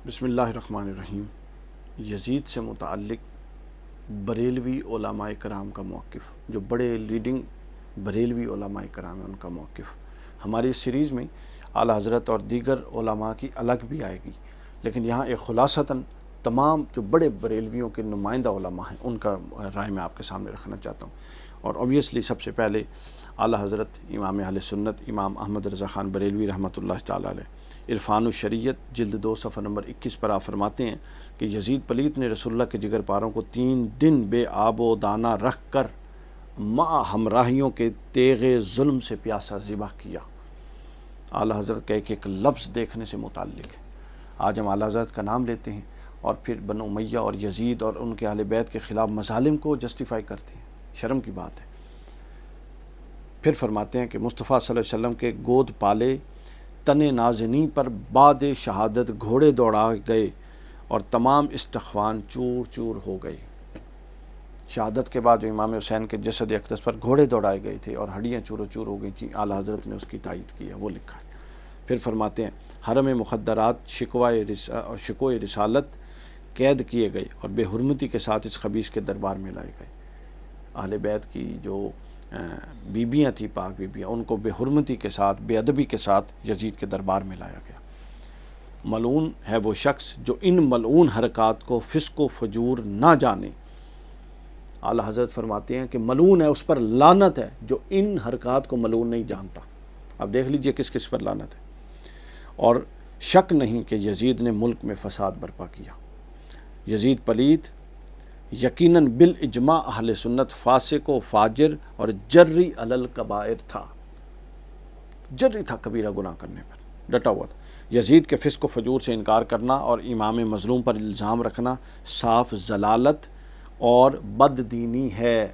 بسم اللہ الرحمن الرحیم۔ یزید سے متعلق بریلوی علماء کرام کا موقف، جو بڑے لیڈنگ بریلوی علماء کرام ہیں ان کا موقف، ہماری اس سیریز میں اعلیٰ حضرت اور دیگر علماء کی الگ بھی آئے گی، لیکن یہاں ایک خلاصتاً تمام جو بڑے بریلویوں کے نمائندہ علماء ہیں ان کا رائے میں آپ کے سامنے رکھنا چاہتا ہوں۔ اور اوبویسلی سب سے پہلے اعلیٰ حضرت امام اہل سنت امام احمد رضا خان بریلوی رحمۃ اللہ تعالیٰ علیہ، عرفان الشریعت جلد 2 صفحہ نمبر 21 پر آپ فرماتے ہیں کہ یزید پلیت نے رسول اللہ کے جگر پاروں کو 3 دن بے آب و دانہ رکھ کر مع ہمراہیوں کے تیغ ظلم سے پیاسا ذبح کیا۔ اعلیٰ حضرت کا ایک ایک لفظ دیکھنے سے متعلق ہے۔ آج ہم اعلیٰ حضرت کا نام لیتے ہیں اور پھر بنو امیہ اور یزید اور ان کے اہل بیت کے خلاف مظالم کو جسٹیفائی کرتے ہیں، شرم کی بات ہے۔ پھر فرماتے ہیں کہ مصطفیٰ صلی اللہ علیہ وسلم کے گود پالے تن نازنی پر بعد شہادت گھوڑے دوڑا گئے اور تمام استخوان چور چور ہو گئے۔ شہادت کے بعد جو امام حسین کے جسد اقدس پر گھوڑے دوڑائے گئے تھے اور ہڈیاں چور چور ہو گئی تھیں، اعلیٰ حضرت نے اس کی تائید کی ہے، وہ لکھا ہے۔ پھر فرماتے ہیں حرم مخدرات شکوہ رسالت قید کیے گئے اور بے حرمتی کے ساتھ اس خبیث کے دربار میں لائے گئے۔ اہل بیت کی جو بیبیاں تھیں، پاک بیبیاں، ان کو بے حرمتی کے ساتھ، بے ادبی کے ساتھ یزید کے دربار میں لایا گیا۔ ملعون ہے وہ شخص جو ان ملعون حرکات کو فسق و فجور نہ جانے۔ اعلیٰ حضرت فرماتے ہیں کہ ملعون ہے، اس پر لعنت ہے جو ان حرکات کو ملعون نہیں جانتا۔ اب دیکھ لیجئے کس کس پر لعنت ہے۔ اور شک نہیں کہ یزید نے ملک میں فساد برپا کیا۔ یزید پلید یقیناً بالاجماع اہل سنت فاسق و فاجر اور جری علی الکبائر تھا، جری تھا کبیرہ گناہ کرنے پر، ڈٹا ہوا تھا۔ یزید کے فسق و فجور سے انکار کرنا اور امام مظلوم پر الزام رکھنا صاف ضلالت اور بد دینی ہے،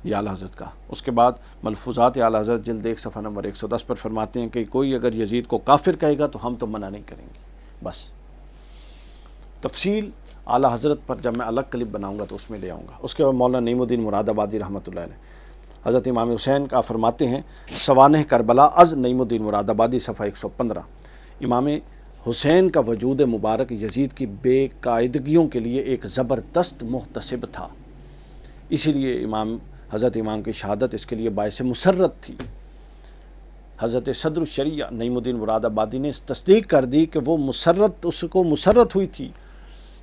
یہ اعلیٰ حضرت کا۔ اس کے بعد ملفوظات اعلیٰ حضرت جلد 1 صفحہ نمبر 110 پر فرماتے ہیں کہ کوئی اگر یزید کو کافر کہے گا تو ہم تو منع نہیں کریں گے۔ بس تفصیل اعلیٰ حضرت پر جب میں الگ کلپ بناؤں گا تو اس میں لے آؤں گا۔ اس کے بعد مولانا نعیم الدین مراد آبادی رحمۃ اللہ علیہ، حضرت امام حسین کا فرماتے ہیں سوانح کربلا از نعیم الدین مراد آبادی صفحہ 115، امام حسین کا وجود مبارک یزید کی بے قاعدگیوں کے لیے ایک زبردست محتسب تھا، اسی لیے حضرت امام کی شہادت اس کے لیے باعث مسرت تھی۔ حضرت صدر الشریعہ نعیم الدین مراد آبادی نے تصدیق کر دی کہ وہ اس کو مسرت ہوئی تھی،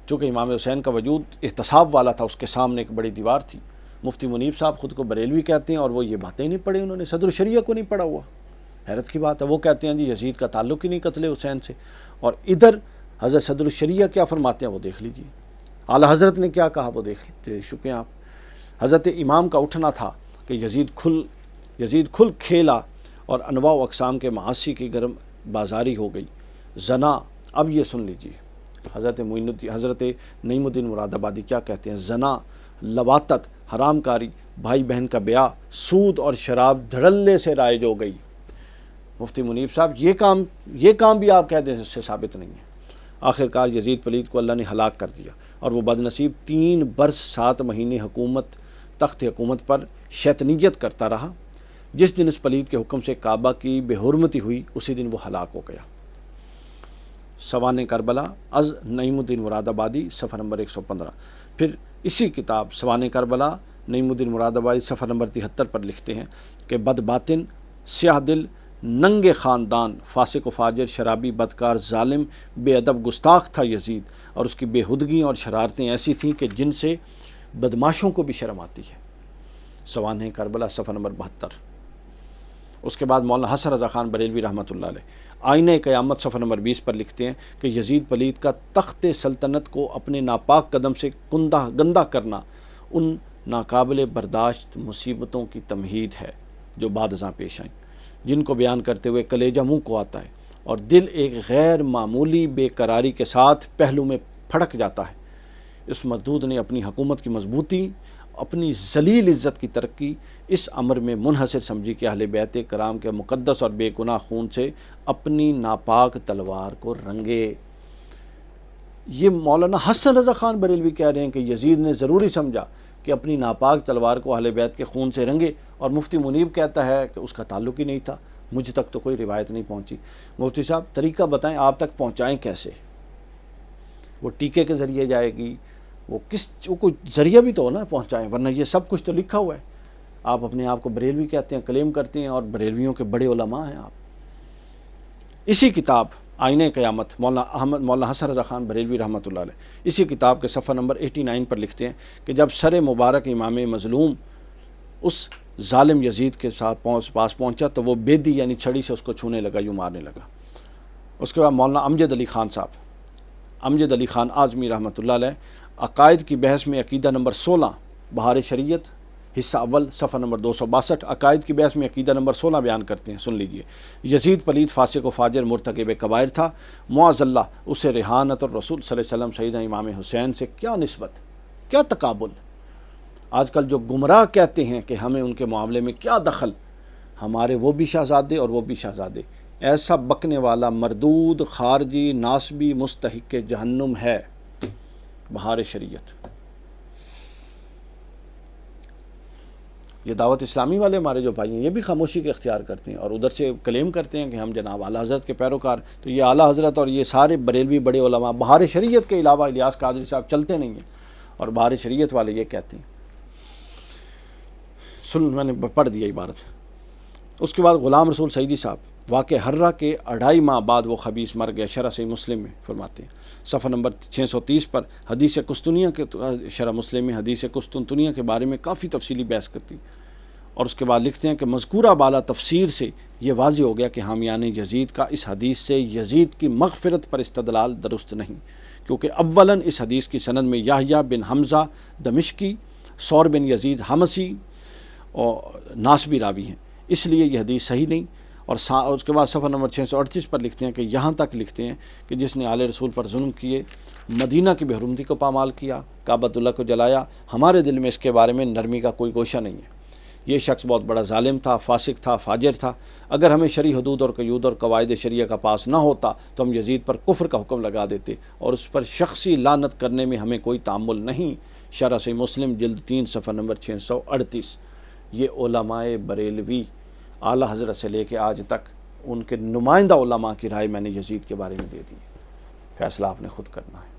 چونکہ امام حسین کا وجود احتساب والا تھا، اس کے سامنے ایک بڑی دیوار تھی۔ مفتی منیب صاحب خود کو بریلوی کہتے ہیں اور وہ یہ باتیں نہیں پڑھی، انہوں نے صدر الشریعہ کو نہیں پڑھا ہوا، حیرت کی بات ہے۔ وہ کہتے ہیں جی یزید کا تعلق ہی نہیں قتل حسین سے، اور ادھر حضرت صدر الشریعہ کیا فرماتے ہیں وہ دیکھ لیجئے۔ اعلیٰ حضرت نے کیا کہا وہ دیکھ چکے ہیں آپ۔ حضرت امام کا اٹھنا تھا کہ یزید کھل کھیلا اور انواع و اقسام کے معاصی کی گرم بازاری ہو گئی۔ زنا، اب یہ سن لیجئے حضرت نعیم الدین مراد آبادی کیا کہتے ہیں، زنا، لواطت، حرام کاری، بھائی بہن کا بیاہ، سود اور شراب دھڑلے سے رائج ہو گئی۔ مفتی منیب صاحب یہ کام بھی آپ کہتے ہیں اس سے ثابت نہیں ہے۔ آخر کار یزید پلید کو اللہ نے ہلاک کر دیا اور وہ بدنصیب 3 برس 7 مہینے تخت حکومت پر شیطنیت کرتا رہا۔ جس دن اس پلید کے حکم سے کعبہ کی بے حرمتی ہوئی اسی دن وہ ہلاک ہو گیا۔ سوانح کربلا از نعیم الدین مراد آبادی صفحہ نمبر 115۔ پھر اسی کتاب سوانح کربلا نعیم الدین مراد آبادی صفحہ نمبر 73 پر لکھتے ہیں کہ بد باطن، سیاہ دل، ننگے خاندان، فاسق و فاجر، شرابی، بدکار، ظالم، بے ادب، گستاخ تھا یزید، اور اس کی بے ہدگیاں اور شرارتیں ایسی تھیں کہ جن سے بدماشوں کو بھی شرم آتی ہے۔ سوانح کربلا صفحہ نمبر 72۔ اس کے بعد مولانا حسن رضا خان بریلوی رحمۃ اللہ علیہ آئینہ قیامت صفحہ نمبر 20 پر لکھتے ہیں کہ یزید پلید کا تخت سلطنت کو اپنے ناپاک قدم سے گندہ کرنا ان ناقابل برداشت مصیبتوں کی تمہید ہے جو بعد ازاں پیش آئیں، جن کو بیان کرتے ہوئے کلیجہ منہ کو آتا ہے اور دل ایک غیر معمولی بے قراری کے ساتھ پہلو میں پھڑک جاتا ہے۔ اس مردود نے اپنی حکومت کی مضبوطی، اپنی ذلیل عزت کی ترقی اس امر میں منحصر سمجھی کہ اہل بیت کرام کے مقدس اور بے گناہ خون سے اپنی ناپاک تلوار کو رنگے۔ یہ مولانا حسن رضا خان بریلوی کہہ رہے ہیں کہ یزید نے ضروری سمجھا کہ اپنی ناپاک تلوار کو اہل بیت کے خون سے رنگے، اور مفتی منیب کہتا ہے کہ اس کا تعلق ہی نہیں تھا، مجھ تک تو کوئی روایت نہیں پہنچی۔ مفتی صاحب طریقہ بتائیں آپ تک پہنچائیں کیسے؟ وہ ٹیکے کے ذریعے جائے گی، وہ کوئی ذریعہ بھی تو ہو نا پہنچائیں، ورنہ یہ سب کچھ تو لکھا ہوا ہے۔ آپ اپنے آپ کو بریلوی کہتے ہیں، کلیم کرتے ہیں، اور بریلویوں کے بڑے علماء ہیں آپ۔ اسی کتاب آئینہ قیامت مولانا حسن رضا خان بریلوی رحمۃ اللہ علیہ، اسی کتاب کے صفحہ نمبر 89 پر لکھتے ہیں کہ جب سر مبارک امام مظلوم اس ظالم یزید کے ساتھ پاس پہنچا تو وہ بیدی یعنی چھڑی سے اس کو چھونے لگا، یوں مارنے لگا۔ اس کے بعد مولانا امجد علی خان صاحب، امجد علی خان اعظمی رحمۃ اللہ علیہ، عقائد کی بحث میں عقیدہ نمبر 16 بہار شریعت حصہ اول صفحہ نمبر 262، عقائد کی بحث میں عقیدہ نمبر 16 بیان کرتے ہیں، سن لیجئے۔ یزید پلید فاسق و فاجر مرتکب کبائر تھا، معاذ اللہ اسے ریحانت اور رسول صلی اللہ علیہ وسلم سیدنا امام حسین سے کیا نسبت، کیا تقابل۔ آج کل جو گمراہ کہتے ہیں کہ ہمیں ان کے معاملے میں کیا دخل، ہمارے وہ بھی شہزادے اور وہ بھی شہزادے، ایسا بکنے والا مردود خارجی ناسبی مستحق جہنم ہے۔ بہار شریعت۔ یہ دعوت اسلامی والے ہمارے جو بھائی ہیں یہ بھی خاموشی کے اختیار کرتے ہیں اور ادھر سے کلیم کرتے ہیں کہ ہم جناب اعلیٰ حضرت کے پیروکار، تو یہ اعلیٰ حضرت اور یہ سارے بریلوی بڑے علماء بہار شریعت کے علاوہ الیاس قادری صاحب چلتے نہیں ہیں، اور بہار شریعت والے یہ کہتے ہیں۔ میں نے پڑھ دیا عبارت۔ اس کے بعد غلام رسول سعیدی صاحب، واقع ہررہ کے 2.5 ماہ بعد وہ خبیث مر گیا، شرح صحیح مسلم میں فرماتے ہیں صفحہ نمبر 630 پر، حدیث قسطنطنیہ کے شرح مسلم میں حدیث قسطنطنیہ کے بارے میں کافی تفصیلی بحث کرتی، اور اس کے بعد لکھتے ہیں کہ مذکورہ بالا تفسیر سے یہ واضح ہو گیا کہ حامیان یزید کا اس حدیث سے یزید کی مغفرت پر استدلال درست نہیں، کیونکہ اولاً اس حدیث کی سند میں یحییٰ بن حمزہ دمشقی، ثور بن یزید حمصی اور ناسبی راوی ہیں، اس لیے یہ حدیث صحیح نہیں۔ اور اس کے بعد صفحہ نمبر 638 پر لکھتے ہیں کہ یہاں تک لکھتے ہیں کہ جس نے آل رسول پر ظلم کیے، مدینہ کی بے حرمتی کو پامال کیا، کعبۃ اللہ کو جلایا، ہمارے دل میں اس کے بارے میں نرمی کا کوئی گوشہ نہیں ہے۔ یہ شخص بہت بڑا ظالم تھا، فاسق تھا، فاجر تھا۔ اگر ہمیں شرعی حدود اور قیود اور قواعد شریعہ کا پاس نہ ہوتا تو ہم یزید پر کفر کا حکم لگا دیتے، اور اس پر شخصی لعنت کرنے میں ہمیں کوئی تعمل نہیں۔ شرح صحیح مسلم جلد 3 صفحہ نمبر 638۔ یہ علماء بریلوی اعلیٰ حضرت سے لے کے آج تک ان کے نمائندہ علماء کی رائے میں نے یزید کے بارے میں دے دی ہے، فیصلہ آپ نے خود کرنا ہے۔